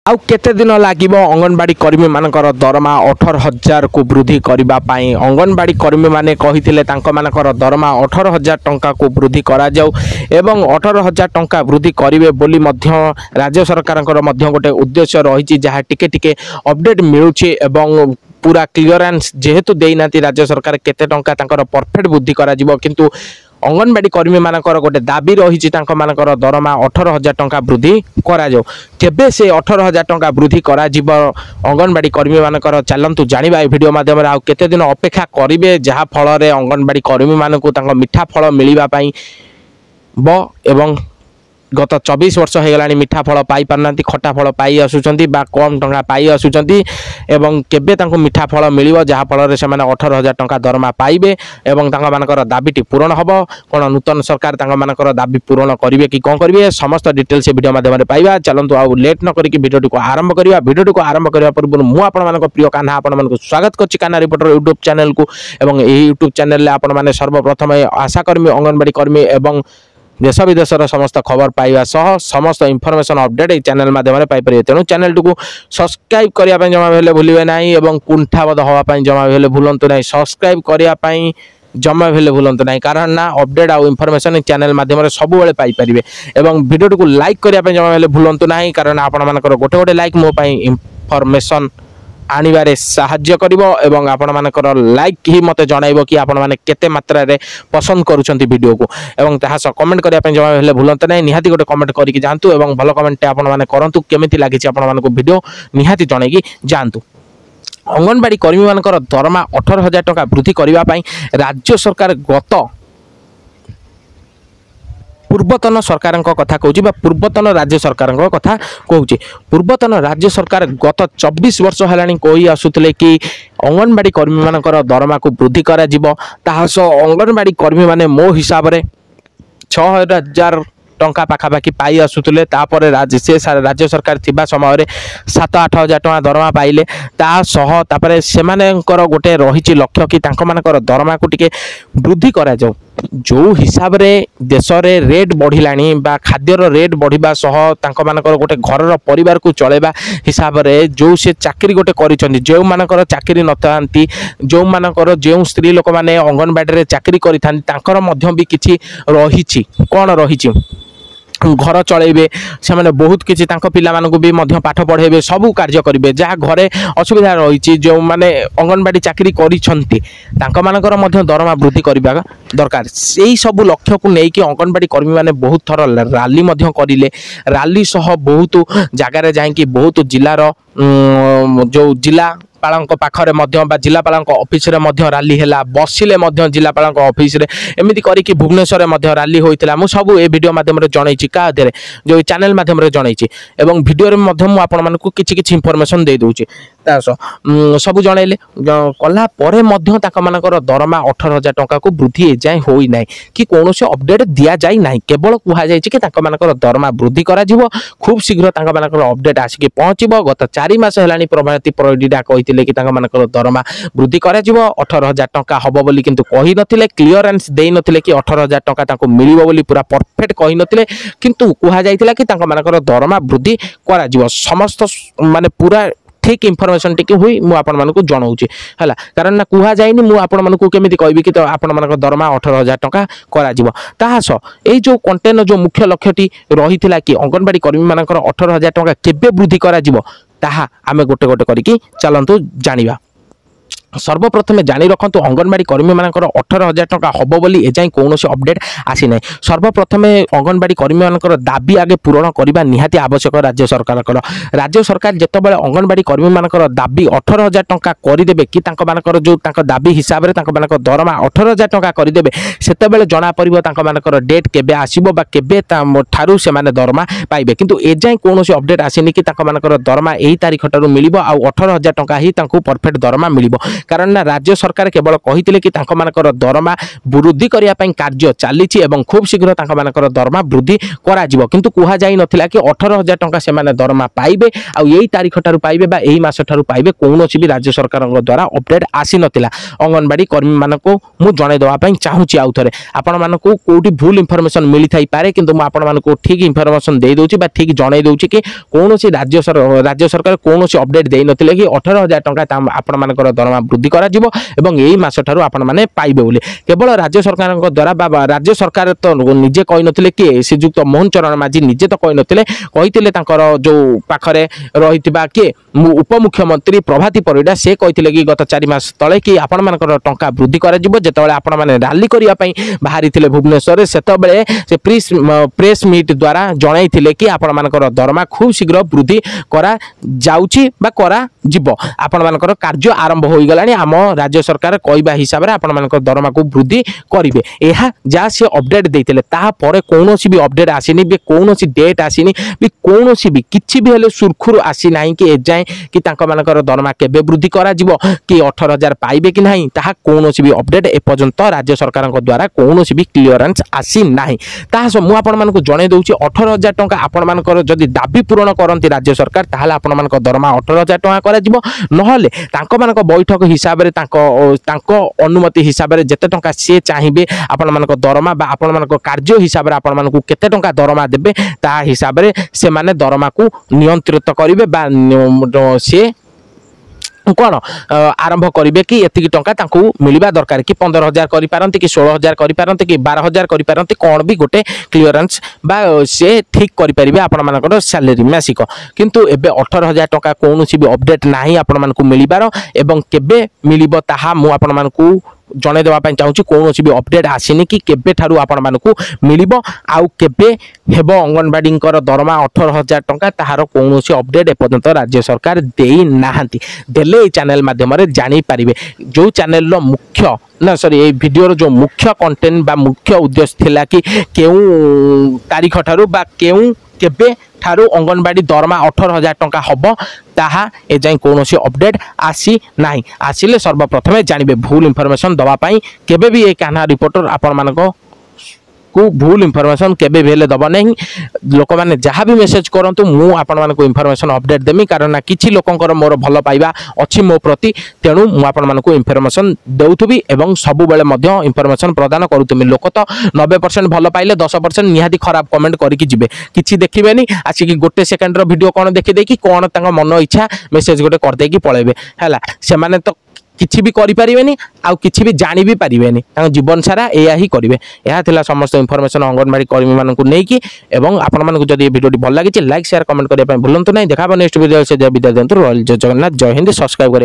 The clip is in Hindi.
आउ केते दिन लागिबो अंगनवाड़ी कर्मी मानकर दरमा 18,000 को वृद्धि करिबा पाई अंगनवाड़ी कर्मी माने कहिथिले तांको मानकर दरमा 18,000 टंका को वृद्धि करा जाऊ एवं 18,000 टंका वृद्धि करिवे बोली मध्य राज्य सरकारकर मध्य गोटे उद्देश्य रहिछि जहा टिके टिके अपडेट मिलुछि एवं पूरा क्लियरेंस जेहेतु देइनाती राज्य सरकार केते टंका तांकर परफेक्ट वृद्धि करा जिवो किंतु अंगनवाड़ी कर्मी मानकर गोटे दाबी रही मानकर दरमा 18,000 टंका वृद्धि करा जाऊ केबे से 18,000 टंका वृद्धि करा जिवो अंगनवाड़ी कर्मी मानकर चलंतु जानिबा ए वीडियो माध्यम रे आ केते दिन अपेक्षा करिवे जहा फल रे अंगनवाड़ी कर्मी मानकु तांको मिठा फल मिलिबा पई ब एवं गत 24 वर्ष हो गलानी मिठा फल पाई पारना खटा फल पाई आसुचंती बा कम टंका पाई आसुचंती एवं केबे तांको मिठा फल मिलिबो जहा फल रे से माने 18,000 टंका दरमा पाइबे एवं तांको मानकर दाबीटी पूर्ण हबो कोन नूतन सरकार तांको मानकर दाबी पूर्ण करिवे कि कोन करिवे समस्त डिटेल से वीडियो माध्यम रे पाइबा चलंतु आ लेट न करी कि वीडियो को आरंभ करिवा वीडियो को आरंभ करिवा पूर्व मु आपण मानक प्रिय कान्हा आपण मानक स्वागत करछि कान्हा रिपोर्टर यूट्यूब चैनल को एवं एही यूट्यूब चैनल ले आपण माने सर्वप्रथम आशा कर्मी अंगनवाड़ी कर्मी एवं देश विदेशर समस्त खबर पाइबा सह समस्त इनफॉरमेशन अपडेट ए चैनल माध्यम पाई परिबे तेणु चैनल को सब्सक्राइब करिया पई जमा भेले भूलिबे नाही एवं कुंठाबद हवा पई जमा भेले भूलंतु नाही सब्सक्राइब करिया पई जमा भेले भूलंतु नाही कारण ना अपडेट आ इनफॉरमेशन चैनल माध्यम रे सब बेले पाई परिबे एवं वीडियो को लाइक करिया पई जमा भेले भूलंतु नाही कारण आपण मानकर गोटे गोटे लाइक मो पई इनफॉरमेशन आनिबारे साहाय्य करिवो एवं आपण मानकर लाइक ही मते जणाइबो कि आपण माने केते मात्रा रे पसंद करूछंती वीडियो को एवं ताहा स कमेंट करिया पे जमा हेले भूलंत नै निहाती गोटे कमेंट करी कि जानतु एवं भलो कमेंट आपण माने करंतु केमिति लागि छि आपण मानको वीडियो निहाती जणाइ कि जानतु अंगनवाड़ी कर्मी मानकर दरमा 18,000 टका वृद्धि करिवा पई राज्य सरकार गत पूर्वतन सरकार कथा कहूँ पूर्वतन राज्य सरकार कथा कहूँ पूर्वतन राज्य सरकार गत 24 वर्ष है कही आसुले कि अंगनवाड़ी कर्मी मानकर दरमा को वृद्धि करा जिवो ताहा सह अंगनवाड़ी कर्मी माने मो हिसाब रे 6,000 टंका पाखापाखि पाई आसुले राज्य सरकार थिबा समय 7-8,000 टंका दरमा पाइले तापर से गोटे रही लक्ष्य कि मानकर दरमा को टिके वृद्धि करा जाऊ जो हिसाब रे देश रे रेट बढ़िलानी बा खाद्यर रेट बढ़िबा सह तांको मानकर गोटे घरर परिवार को चलेबा हिसाब रे जो से चाकरी गोटे करिसंती जो मानकर चाकरी नथांती जो मानकर जो स्त्री लोक माने अंगनवाड़ी रे चाकरी करिथांती तांकर मध्य भी किछि रहिछि कोन रहिछि घर चलेबे से माने बहुत किछि तांको पिला मानकु भी मध्य पाठ पढ़ेबे सब कार्य करिवे जहा घरे असुविधा रहिछि जो माने अंगनवाड़ी चाकरी करिसंती तांको मानकर मध्य दरमा वृद्धि करिबा दरकार सेही सब लक्ष्य को नै कि अंगनवाड़ी कर्मी माने बहुत थर रैली मध्य करिले रैली सह बहुत जगह रे जाई कि बहुत जिल्लार जो जिला पालंक पाखरे मध्य बा जिलापालंक ऑफिस रे मध्य रैली हैला बसिले मध्य जिलापालंक ऑफिस रे एमिति करी कि भुवनेश्वर रे मध्य रैली होइतिला मु सब ए वीडियो माध्यम रे जणाइछि का देरे जो चैनल माध्यम रे जणाइछि एवं वीडियो रे मध्य मु आपण मानकु किछि किछि इंफॉर्मेशन दे दोछि तास सब जणाइले कला परे मध्य ताका मानकर दरमा 18,000 टंका को वृद्धि ए जाय होई नै कि कोनोसे अपडेट दिया जाय नै केवल कुहा जायछि कि ताका मानकर दरमा वृद्धि करा जिवो खूब शीघ्र ताका मानकर अपडेट आसी कि पहुंचिबो गत 4 मास हेलानी प्रभाती परिडा कहितिले कि ताका मानकर दरमा वृद्धि करा जिवो 18,000 टंका हबो बोली किंतु कहि नथिले क्लियरेंस देइ नथिले कि 18,000 टंका ताको मिलिबो बोली पूरा परफेक्ट कहि नथिले किंतु कुहा जायतिला कि ताका मानकर दरमा वृद्धि करा जिवो समस्त माने पूरा ठीक इनफॉरमेशन टिके हुई मु आपण मानकु जणाउछि हला कारण ना कुहा जायनी मु आपण मानकु केमिति कहबी कि तो आपण मानक दरमा 18,000 टंका करा जिवो ताहास एई जो कंटेन जो मुख्य लक्ष्यटी रहिथिला कि अंगनवाड़ी कर्मी मानकर 18,000 टंका केबे वृद्धि करा जिवो ताहा आमे गोटे गोटे करी कि चलंतु जानिबा सर्वप्रथमे जानी रखंतु अंगनवाड़ी कर्मी मानकर 18,000 टंका हबो बोली ए जाय कोनोसी अपडेट आसी नै सर्वप्रथमे अंगनवाड़ी कर्मी मानकर दाबी आगे पूर्ण करिबा निहाती आवश्यक राज्य सरकार जेतेबेले अंगनवाड़ी कर्मी मानकर दाबी 18,000 टंका करि देबे कि तांको मानकर जो तांको दाबी हिसाब रे तांको मानकर दरमा 18,000 टंका करि देबे सेतेबेले जणा परिबो तांको मानकर डेट केबे आसीबो बा केबे ठारू से माने दरमा पाइबे किंतु ए जाय कोनोसी अपडेट आसीनी कि तांको मानकर दरमा एही तारिख ठारू मिलिबो आ 18,000 टंका ही तांको परफेक्ट दरमा मिलिबो कारण ना राज्य सरकार केवल कही कि तांकर दरमा वृद्धि करने कार्य चली खूब शीघ्र तांकर दरमा वृद्धि किंतु कह जाई नथिला कि 18,000 टंका से दरमा पाइबे आ यही तारीख ठारू पाइबे बा यही मास ठारू पाइबे कौन भी राज्य सरकार द्वारा अपडेट आसी नथिला। अंगनवाड़ी कर्मी मानक मु जणे दवा पई चाहूची आउ थरे आपण मानक कोठी भूल इनफॉरमेशन मिली थाई पारे किंतु मु आपण मानक ठीक इनफॉरमेशन दे दोची बा ठीक जणे दोची कि कौन सी राज्य सरकार कौन सी अपडेट दे नथिले कि 18,000 टंका आपण मानकर दरमा वृद्धि करा जिवो एवं यही मास ठारू आपण माने पाइबे बोली केवल राज्य सरकार द्वारा बा राज्य सरकार तो निजे कहि नथिले कि श्रीयुक्त मोहन चरण माझी निजे तो कहि नथिले कहिथिले तांकर जो पाखरे रहितिबा कि उपमुख्यमंत्री प्रभाती परिडा से कहिथिले कि गत 4 मास तळे कि आपण मानकर टंका वृद्धि करा जिवो जेतेबेले आपण माने रैली करिया पई बाहरी थिले भुवनेश्वर सेतेबेले से प्रेस मीट द्वारा जणाइथिले कि आपण मानकर दरमा खूब शीघ्र वृद्धि करा जाउची बा करा जिवो आपण मानकर कार्य आरंभ होई गलानी आम राज्य सरकार कहबा हिसाब रे आपण मानकर दरमा को वृद्धि करिवे एहा जा से अपडेट देथिले ता परे कोनोसी भी अपडेट आसीनी बे कोनोसी डेट आसीनी बे कोनोसी भी किछि भी हेले सुरखुर आसी नाही कि ए जाय कि तांका मानकर दरमा केबे वृद्धि करा जिवो कि 18,000 पाइबे कि नाही ताहा कोनोसी भी अपडेट ए पर्यंत राज्य सरकार द्वारा कोनोसी भी क्लियरेंस आसी नाही ताहा मु आपण मानक जणे दउची 18,000 टंका आपण मानकर जदी दाबी पूर्ण करंती राज्य सरकार ताहाले आपण मानकर दरमा 18,000 टंका करा जिवो नहले तांको मानक बैठक हिसाब रे तांको अनुमति हिसाब रे जते टंका से चाहिबे आपण मानक दरमा बा आपण मानक कार्य हिसाब रे आपण मानक केते टंका दरमा देबे ता हिसाब रे से माने दरमा को नियंत्रित करिवे बा से कौन आरंभ करेंगे कि एतिकी टंका तांको मिलवा दरकार कि 15,000 करि पारंती कि 16,000 करि पारंती कि 12,000 करि पारंती कौन भी गोटे क्लियरेंस बा से ठीक करि परिबे आपण मानकर सैलरी मासिक किंतु एबे 18,000 टंका कोनोसी भी अपडेट नाही आपण मानकु मिलिबार एवं केबे मिलिबो ताहा मु आपण मानकु जणे देवा पई चाहूची कोनोसी भी अपडेट आसीनी कि केबे ठारू आपण मानकु मिलिबो आउ केबे हेबो अंगनवाडींकर दरमा 18,000 टंका ताहार कोनोसी अपडेट एपर्यंत राज्य सरकार देई नाहंती देले ए चैनल माध्यम रे जानि पारिबे जो चैनल रो मुख्य ना सॉरी ए वीडियो रो जो मुख्य कंटेंट बा मुख्य उद्देश्य थिला कि केउ तारीख ठारू बा केउ केबे ठारू अंगनवाड़ी दरमा 18,000 टंका हबो ताहा ए जाई कोनोसी अपडेट आसी नाही आसिले सर्वप्रथमे जानिबे भूल इनफॉरमेशन दवा पई केबे भी ए कान्हा रिपोर्टर आपण मानको को भूल इनफॉरमेशन केबे भेले दबा नहीं लोक माने जहाँ भी मेसेज करंतु मु आपण मानको इनफॉरमेशन अपडेट देमी कारण ना किछि लोकंकर मोर भलो पाइबा अछि मो प्रति तेणु मु आपण मानको इनफॉरमेशन देउथुबी एवं सब बेले मध्य इनफॉरमेशन प्रदान करूतुमी लोक तो 90% भलो पाइले 10% निहाती खराब कमेंट करिकि जिवे किछि देखिबेनी आछि कि गोटे सेकंड रो वीडियो कोन देखि देखि कोन तांग मन इच्छा मेसेज गोटे कर देकी पळेबे हला से माने तो किछि भी करि परिबेनी आ किछि भी जानि भी परिबेनी तांग जीवन सारा एया ही करिवे एहा थिला समस्त इनफॉरमेशन अंगनवाड़ी कर्मी मानकु नेकी एवं आपण मानकु जदि वीडियोटी भल लागिछि लाइक शेयर कमेंट करिया पय भूलंतु नै देखाबो नेक्स्ट वीडियो से विदाय देंतु जय जगन्नाथ जय हिंद सब्सक्राइब करे।